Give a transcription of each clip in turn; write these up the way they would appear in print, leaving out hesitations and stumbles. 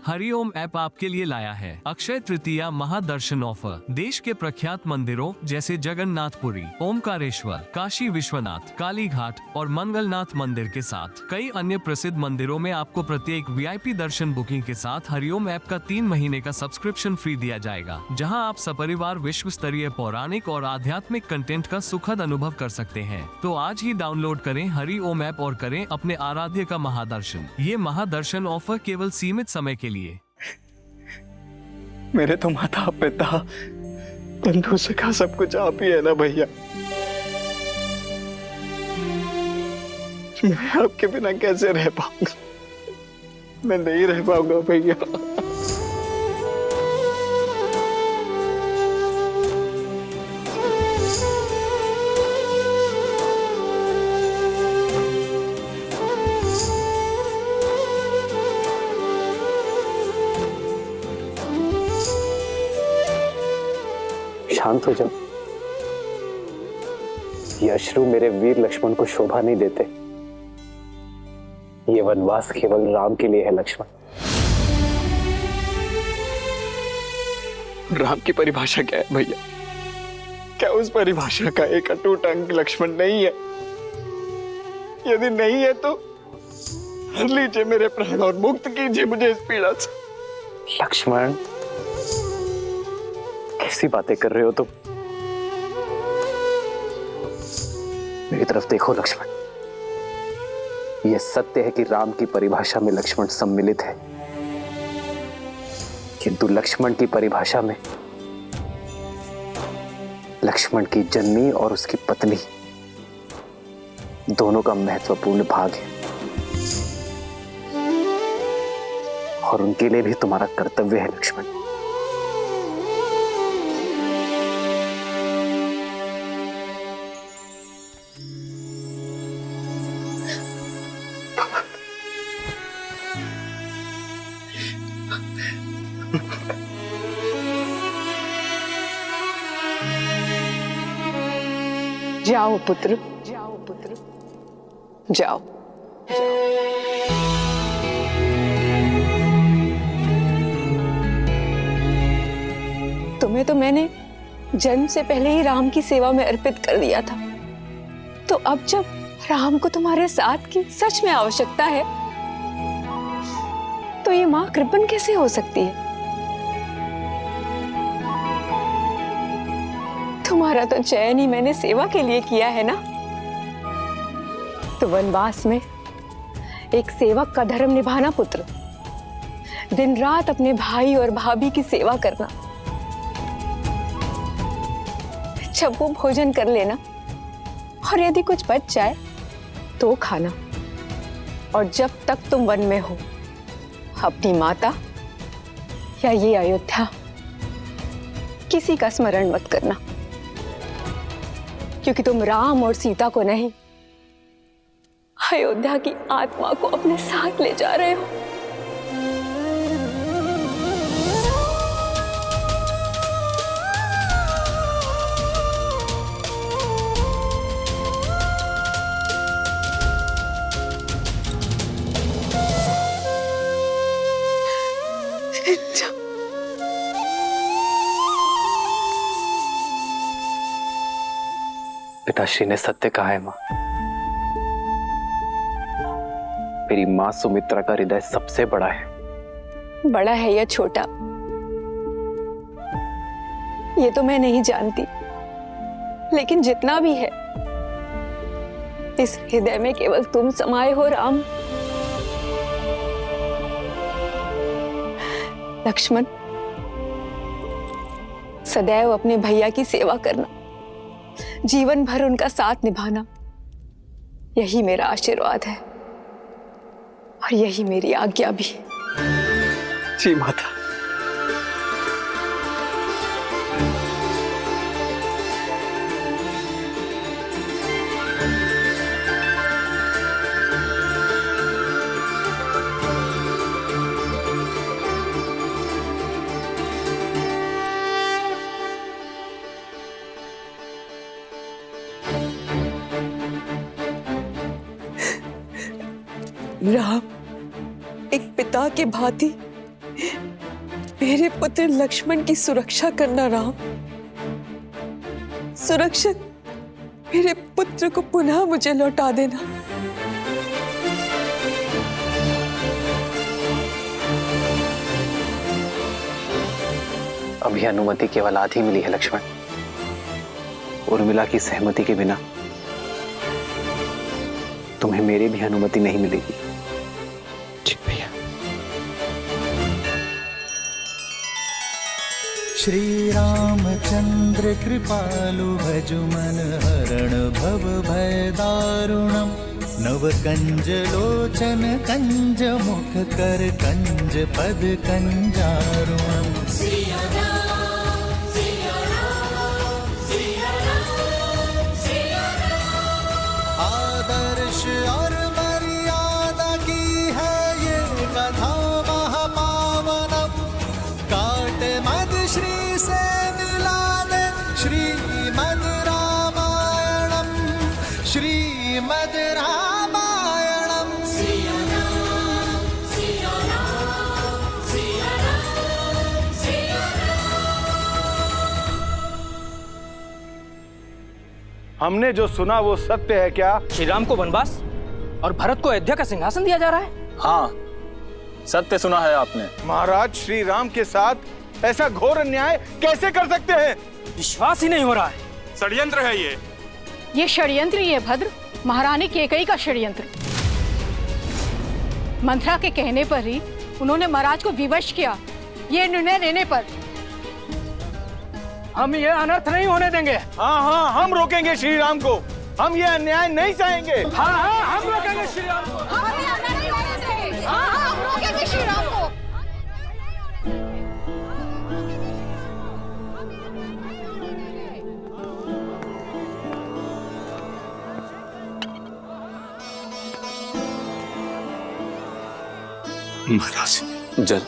Hariom app आपके लिए लाया है अक्षय तृतीया महादर्शन ऑफर। देश के प्रख्यात मंदिरों जैसे जगन्नाथपुरी, ओमकारेश्वर, काशी विश्वनाथ, काली घाट और मंगलनाथ मंदिर के साथ कई अन्य प्रसिद्ध मंदिरों में आपको प्रत्येक वीआईपी दर्शन बुकिंग के साथ हरिओम ऐप का 3 महीने का सब्सक्रिप्शन फ्री दिया जाएगा, जहां आप सपरिवार विश्व स्तरीय पौराणिक और आध्यात्मिक कंटेंट का सुखद अनुभव कर सकते हैं। तो आज ही डाउनलोड करें हरिओम ऐप और करें अपने आराध्य का महादर्शन। ये महादर्शन ऑफर केवल सीमित समय के लिए। मेरे तो माता पिता बंधु सखा सब कुछ आप ही है ना भैया। मैं आपके बिना कैसे रह पाऊंगा? मैं नहीं रह पाऊंगा भैया। शांत हो जाओ। ये अश्रु मेरे वीर लक्ष्मण को शोभा नहीं देते। ये वनवास केवल राम के लिए है लक्ष्मण। राम की परिभाषा क्या है भैया? क्या उस परिभाषा का एक अटूट अंग लक्ष्मण नहीं है? यदि नहीं है तो हर लीजिए मेरे प्राण और मुक्त कीजिए मुझे इस पीड़ा से। लक्ष्मण, कैसी बातें कर रहे हो तुम? मेरी तरफ देखो लक्ष्मण। यह सत्य है कि राम की परिभाषा में लक्ष्मण सम्मिलित है, किंतु लक्ष्मण की परिभाषा में लक्ष्मण की जननी और उसकी पत्नी दोनों का महत्वपूर्ण भाग है, और उनके लिए भी तुम्हारा कर्तव्य है लक्ष्मण। जाओ पुत्र, जाओ पुत्र, जाओ। तुम्हें तो मैंने जन्म से पहले ही राम की सेवा में अर्पित कर दिया था, तो अब जब राम को तुम्हारे साथ की सच में आवश्यकता है, तो ये मां कृपण कैसे हो सकती है? तुम्हारा तो चयन ही मैंने सेवा के लिए किया है ना। तो वनवास में एक सेवक का धर्म निभाना पुत्र, दिन रात अपने भाई और भाभी की सेवा करना, जब वो भोजन कर लेना और यदि कुछ बच जाए तो खाना, और जब तक तुम वन में हो अपनी माता या ये अयोध्या किसी का स्मरण मत करना, क्योंकि तुम राम और सीता को नहीं, अयोध्या की आत्मा को अपने साथ ले जा रहे हो। पिताश्री ने सत्य कहा है मां। मेरी मां सुमित्रा का हृदय सबसे बड़ा है। बड़ा है या छोटा, ये तो मैं नहीं जानती, लेकिन जितना भी है, इस हृदय में केवल तुम समाये हो राम। लक्ष्मण, सदैव अपने भैया की सेवा करना, जीवन भर उनका साथ निभाना, यही मेरा आशीर्वाद है और यही मेरी आज्ञा भी। जी माता। राम एक पिता के भांति मेरे पुत्र लक्ष्मण की सुरक्षा करना राम। सुरक्षित मेरे पुत्र को पुनः मुझे लौटा देना। अभी अनुमति केवल आधी मिली है लक्ष्मण। उर्मिला की सहमति के बिना तुम्हें मेरी भी अनुमति नहीं मिलेगी। जी भैया। श्री रामचंद्र कृपालु भजु मन हरण भव भय दारुणम। नव कंज लोचन कंज मुख कर कंज पद कंजारुणम। आदर्श और मर्यादा की है ये कथा महापावनम। काट मद श्री से मिला दे श्रीमद् रामायणम। श्रीमद् रामायणम। हमने जो सुना वो सत्य है क्या? श्री राम को वनवास और भरत को अयोध्या का सिंहासन दिया जा रहा है। हाँ, सत्य सुना है आपने। महाराज श्री राम के साथ ऐसा घोर अन्याय कैसे कर सकते हैं? विश्वास ही नहीं हो रहा है। षड्यंत्र है ये षड्यंत्र ही है भद्र, महारानी केकई का षड्यंत्र। मंत्रा के कहने पर ही उन्होंने महाराज को विवश किया। ये निर्णय लेने पर हम ये अनर्थ नहीं होने देंगे। हाँ हाँ, हम रोकेंगे श्री राम को। हम ये अन्याय नहीं सहेंगे। हाँ हाँ, हम रोकेंगे श्री राम को। हम रोकेंगे श्री राम को। महाराज, जल।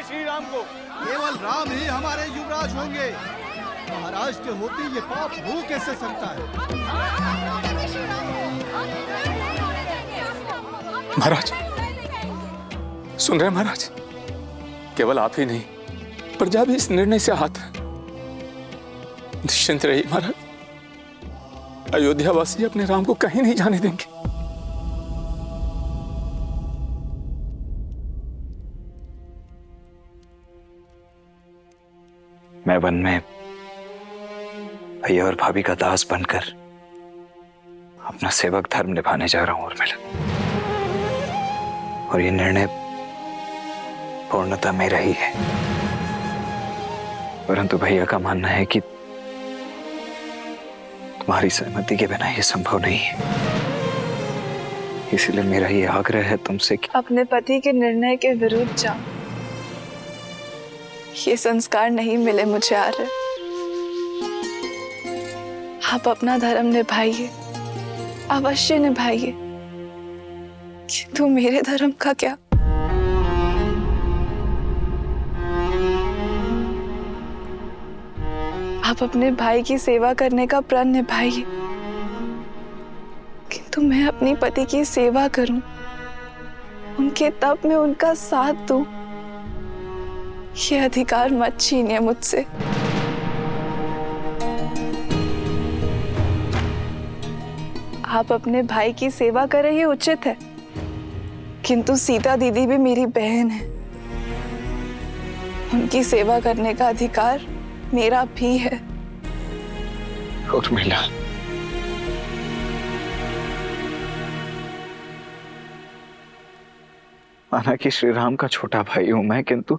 श्री राम को। केवल राम ही हमारे युवराज होंगे। महाराज के होते ये पाप हो कैसे सकता है? महाराज, सुन रहे हैं महाराज? केवल आप ही नहीं, प्रजा भी इस निर्णय से आहत है। निश्चिंत रहिए महाराज, अयोध्यावासी अपने राम को कहीं नहीं जाने देंगे। मैं वन में भैया और भाभी का दास बनकर अपना सेवक धर्म निभाने जा रहा हूं उर्मिला। और ये निर्णय पूर्णतः मेरा ही है, परंतु भैया का मानना है कि तुम्हारी सहमति के बिना यह संभव नहीं है। इसलिए मेरा ये आग्रह है तुमसे कि अपने पति के निर्णय के विरुद्ध जाओ। ये संस्कार नहीं मिले मुझे आर्य। आप अपना धर्म निभाइए, अवश्य निभाइए, किंतु मेरे धर्म का क्या? आप अपने भाई की सेवा करने का प्रण निभाइए, किंतु मैं अपनी पति की सेवा करूं, उनके तप में उनका साथ दूं, ये अधिकार मत छीनिए मुझसे। आप अपने भाई की सेवा करें ये उचित है, किंतु सीता दीदी भी मेरी बहन है। उनकी सेवा करने का अधिकार मेरा भी है। उर्मिला, माना कि श्री राम का छोटा भाई हूं मैं, किंतु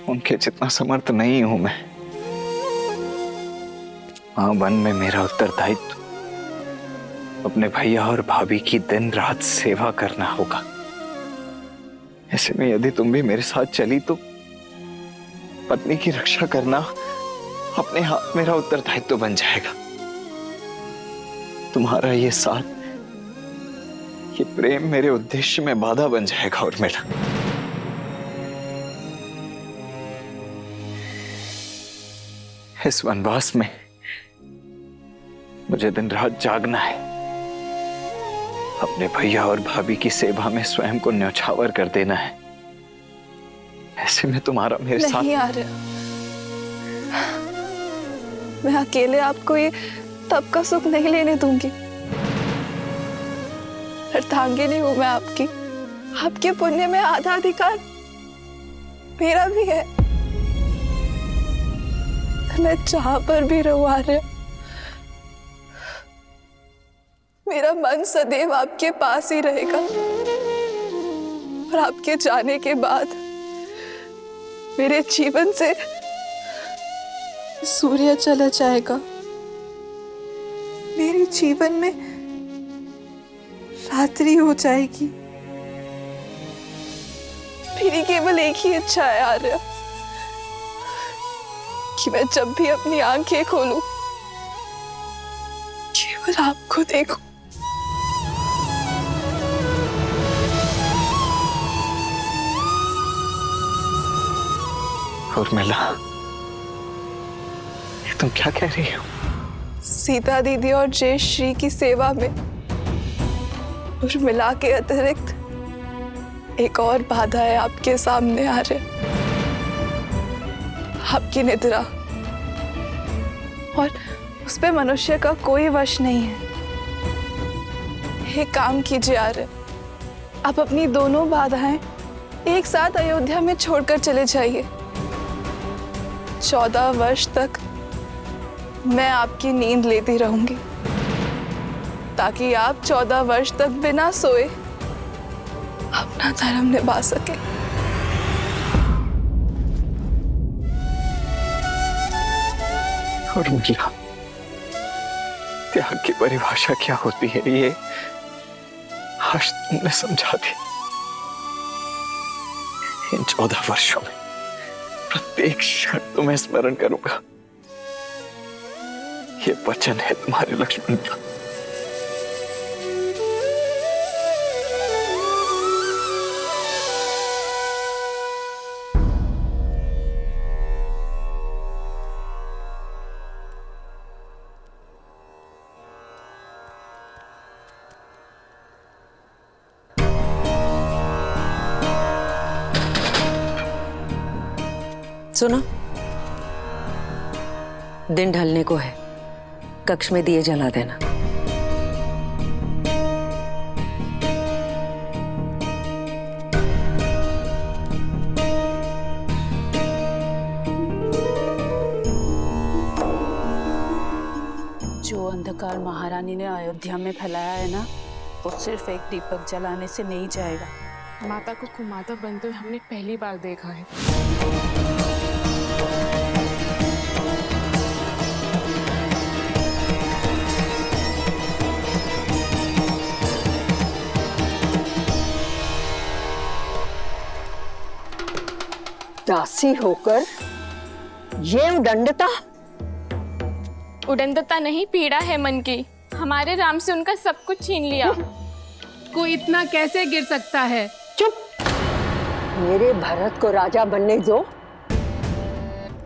उनके जितना समर्थ नहीं हूं मैं। वहां वन में मेरा उत्तरदायित्व अपने भैया और भाभी की दिन रात सेवा करना होगा। ऐसे में यदि तुम भी मेरे साथ चली तो पत्नी की रक्षा करना अपने हाथ मेरा उत्तरदायित्व बन जाएगा। तुम्हारा ये साथ, ये प्रेम मेरे उद्देश्य में बाधा बन जाएगा उर्मिला। इस वनवास में मुझे दिन रात जागना है, अपने भैया और भाभी की सेवा में स्वयं को न्यौछावर कर देना है। ऐसे में तुम्हारा मेरे साथ नहीं आर्य, मैं अकेले आपको ये तब का सुख नहीं लेने दूंगी। अर्धांगिनी हूं मैं आपकी, आपके पुण्य में आधा अधिकार मेरा भी है। मैं जहां पर भी रहूं आर्य, मेरा मन सदैव आपके पास ही रहेगा। और आपके जाने के बाद मेरे जीवन से सूर्य चला जाएगा। मेरे जीवन में रात्रि हो जाएगी। मेरी केवल एक ही इच्छा है आर्य, कि मैं जब भी अपनी आंखें खोलूं केवल आपको देखूं। उर्मिला, ये तुम क्या कह रही हो? सीता दीदी और जयश्री की सेवा में उर्मिला के अतिरिक्त एक और बाधा है आपके सामने आर्य, आपकी निद्रा। और उस पे मनुष्य का कोई वश नहीं है। एक काम कीजिए आर्य, आप अपनी दोनों बाधाएं एक साथ अयोध्या में छोड़कर चले जाइए। 14 वर्ष तक मैं आपकी नींद लेती रहूंगी, ताकि आप 14 वर्ष तक बिना सोए अपना धर्म निभा सके। उर्मिला, त्याग की परिभाषा क्या होती है ये आज तुमने समझा दी। इन 14 वर्षों में प्रत्येक क्षण तुम्हें स्मरण करूंगा, ये वचन है तुम्हारे लक्ष्मण का। सुनो, दिन ढलने को है, कक्ष में दिए जला देना। जो अंधकार महारानी ने अयोध्या में फैलाया है ना, वो सिर्फ एक दीपक जलाने से नहीं जाएगा। माता को कुमाता बनते हुए हमने पहली बार देखा है। दासी होकर ये उदंडता? उदंडता नहीं, पीड़ा है मन की। हमारे राम से उनका सब कुछ छीन लिया। कोई इतना कैसे गिर सकता है? चुप! मेरे भरत को राजा बनने दो,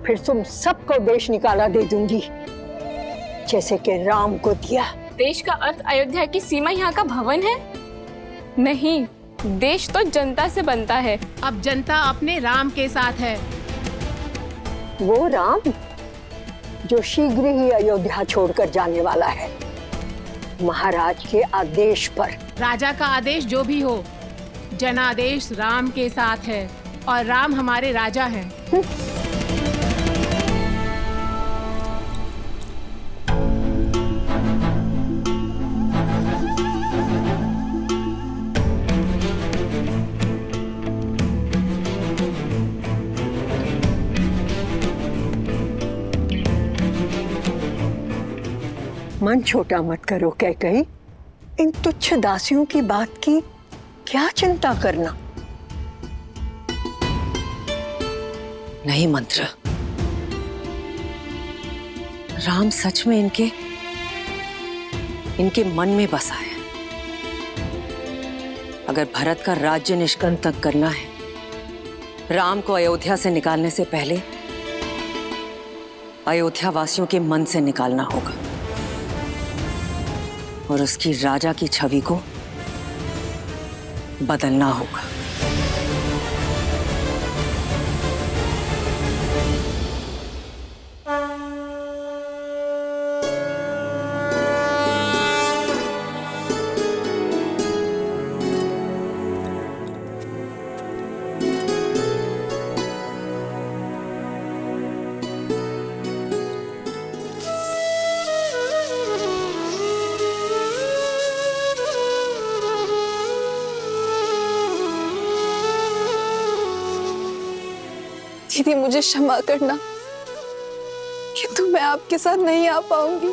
फिर तुम सबको देश निकाला दे दूंगी, जैसे कि राम को दिया। देश का अर्थ अयोध्या की सीमा यहाँ का भवन है? नहीं, देश तो जनता से बनता है। अब जनता अपने राम के साथ है। वो राम जो शीघ्र ही अयोध्या छोड़कर जाने वाला है, महाराज के आदेश पर। राजा का आदेश जो भी हो, जनादेश राम के साथ है और राम हमारे राजा हैं। मन छोटा मत करो कैकई, इन तुच्छ दासियों की बात की क्या चिंता करना। नहीं मंत्र, राम सच में इनके मन में बसा है। अगर भरत का राज्य निष्कंटक करना है, राम को अयोध्या से निकालने से पहले अयोध्या वासियों के मन से निकालना होगा और उसकी राजा की छवि को बदलना होगा। दीदी मुझे क्षमा करना, किंतु मैं आपके साथ नहीं आ पाऊंगी।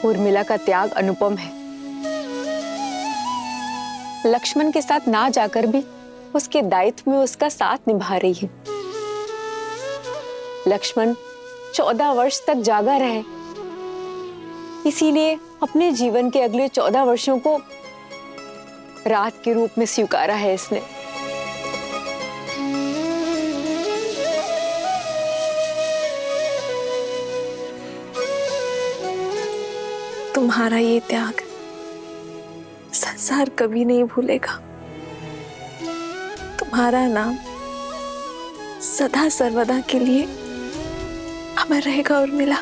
उर्मिला का त्याग अनुपम है। लक्ष्मण के साथ ना जाकर भी उसके दायित्व में उसका साथ निभा रही है। लक्ष्मण 14 वर्ष तक जागा रहे, इसीलिए अपने जीवन के अगले 14 वर्षों को रात के रूप में स्वीकारा है इसने। तुम्हारा ये त्याग संसार कभी नहीं भूलेगा। तुम्हारा नाम सदा सर्वदा के लिए अमर रहेगा उर्मिला।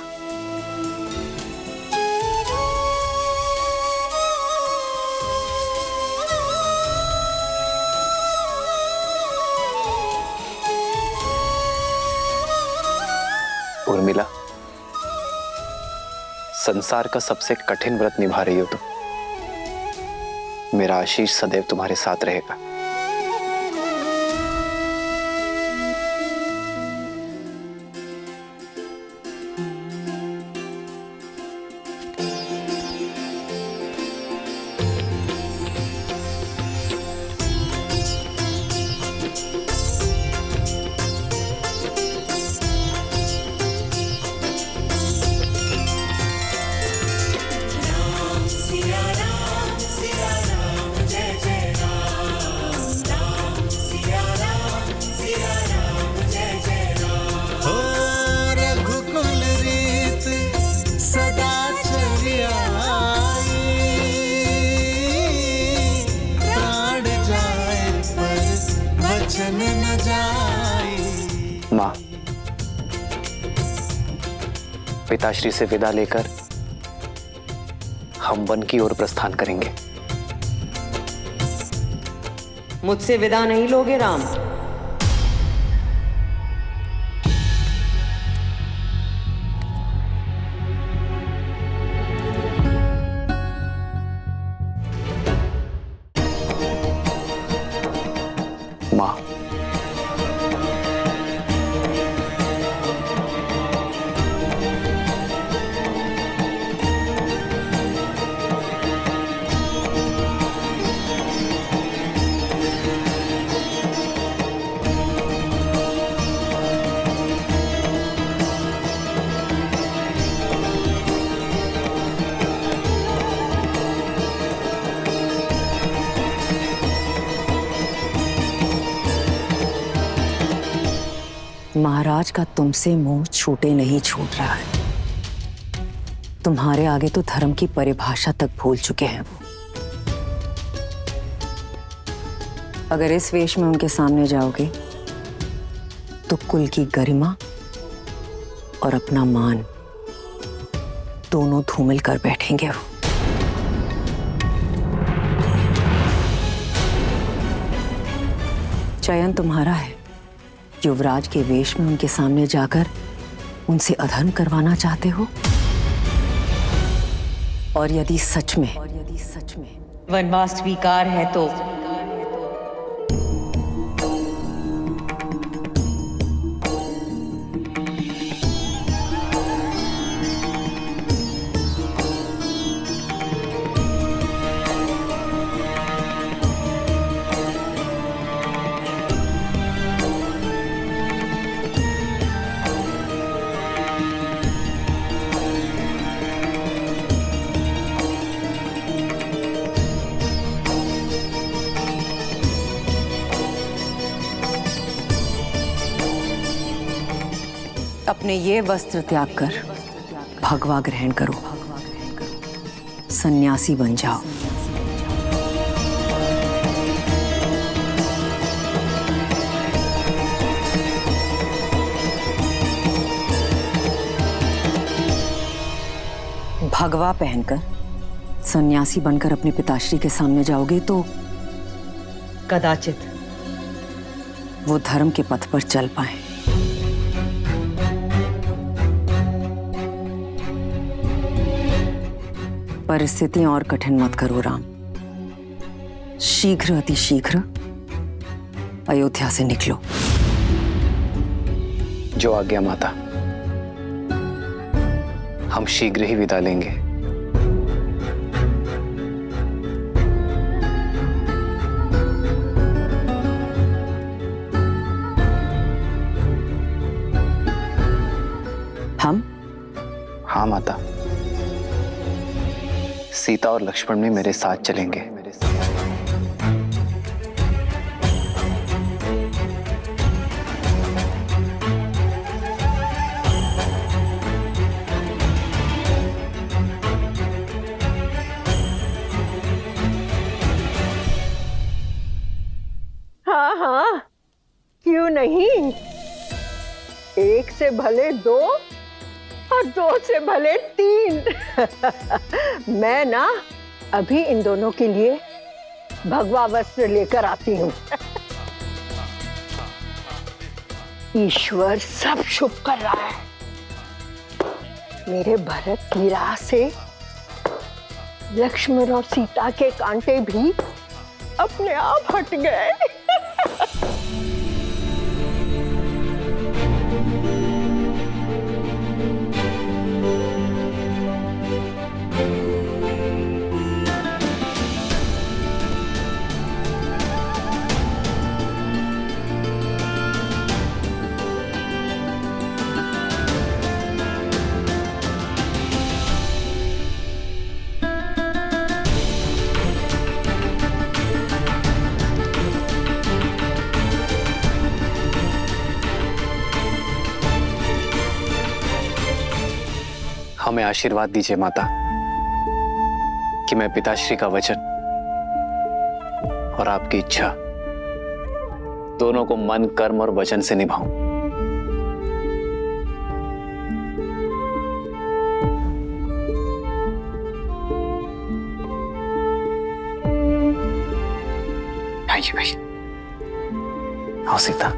उर्मिला, संसार का सबसे कठिन व्रत निभा रही हो तुम। मेरा आशीष सदैव तुम्हारे साथ रहेगा। माँ, पिताश्री से विदा लेकर हम वन की ओर प्रस्थान करेंगे। मुझसे विदा नहीं लोगे राम? माँ, महाराज का तुमसे मोह छूटे नहीं छूट रहा है। तुम्हारे आगे तो धर्म की परिभाषा तक भूल चुके हैं वो। अगर इस वेश में उनके सामने जाओगे तो कुल की गरिमा और अपना मान दोनों धूमिल कर बैठेंगे वो। चयन तुम्हारा है। युवराज के वेश में उनके सामने जाकर उनसे अधर्म करवाना चाहते हो? और यदि सच में वनवास स्वीकार है तो अपने ये वस्त्र त्याग कर भगवा ग्रहण करो, सन्यासी बन जाओ। भगवा पहनकर सन्यासी बनकर अपने पिताश्री के सामने जाओगे तो कदाचित वो धर्म के पथ पर चल पाए। परिस्थितियां और कठिन मत करो राम। शीघ्र अतिशीघ्र अयोध्या से निकलो। जो आज्ञा माता। हम शीघ्र ही विदा लेंगे। हम? हाँ माता। सीता और लक्ष्मण भी मेरे साथ चलेंगे। हाँ हाँ, क्यों नहीं। एक से भले दो और दो से भले तीन। मैं ना अभी इन दोनों के लिए भगवा वस्त्र लेकर आती हूँ। ईश्वर सब शुभ कर रहा है। मेरे भरत की राह से लक्ष्मण और सीता के कांटे भी अपने आप हट गए। हमें आशीर्वाद दीजिए माता कि मैं पिताश्री का वचन और आपकी इच्छा दोनों को मन, कर्म और वचन से निभाऊं। आइए भाई, आओ सीता।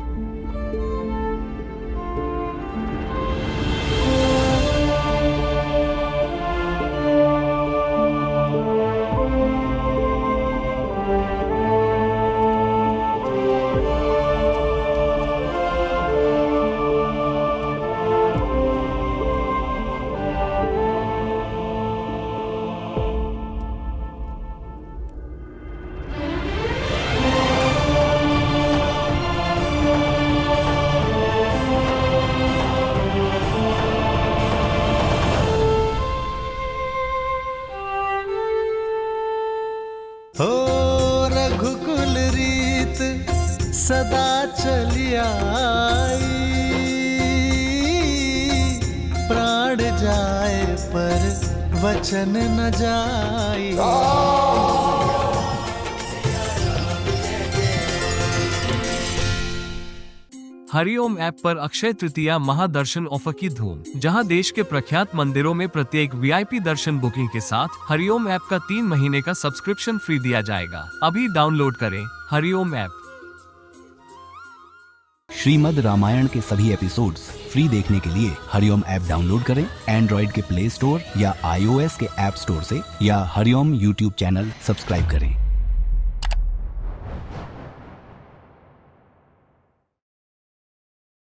रघुकुल रीत सदा चली आई, प्राण जाए पर वचन न जाए। हरिओम ऐप पर अक्षय तृतीया महादर्शन ऑफर की धूम, जहां देश के प्रख्यात मंदिरों में प्रत्येक VIP दर्शन बुकिंग के साथ हरिओम ऐप का 3 महीने का सब्सक्रिप्शन फ्री दिया जाएगा। अभी डाउनलोड करें हरिओम ऐप। श्रीमद् रामायण के सभी एपिसोड्स फ्री देखने के लिए हरिओम ऐप डाउनलोड करें एंड्रॉइड के प्ले स्टोर या iOS के ऐप स्टोर से, या हरिओम YouTube चैनल सब्सक्राइब करें।